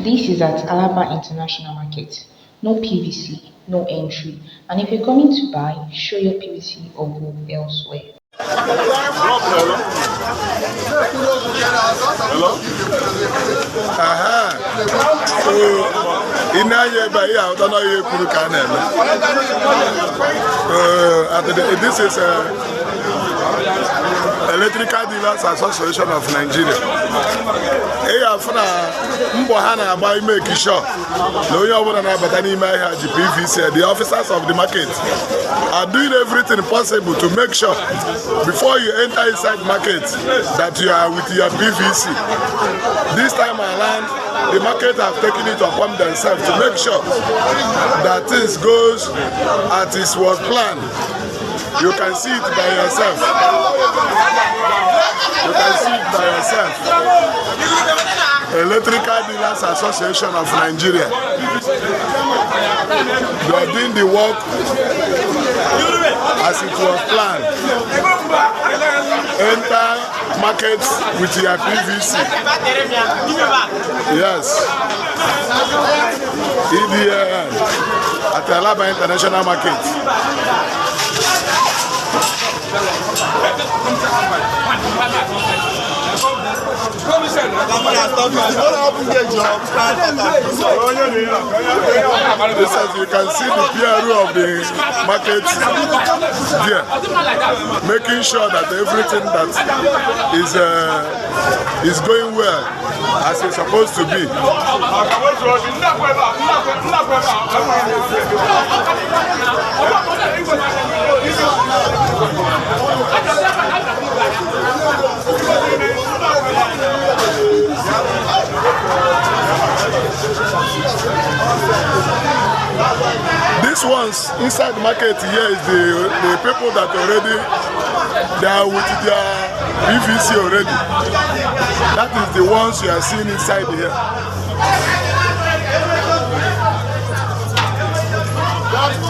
This is at Alaba International Market. No PVC, no entry. And if you're coming to buy, show your PVC or go elsewhere. Hello? So, this is Electrical Dealers Association of Nigeria. Make sure PVC, the officers of the market are doing everything possible to make sure before you enter inside market that you are with your PVC. This time around, the market have taken it upon themselves to make sure that things goes as it was planned. You can see it by yourself. You can see it by yourself. Electrical Dealers Association of Nigeria. They are doing the work as it was planned. Enter markets with your PVC. Yes. EDN at Alaba International Market. You can see the PRO of the market here, making sure that everything that is going well as it's supposed to be. These ones inside the market here is the people that already they are with their PVC already. That is the ones you are seeing inside here.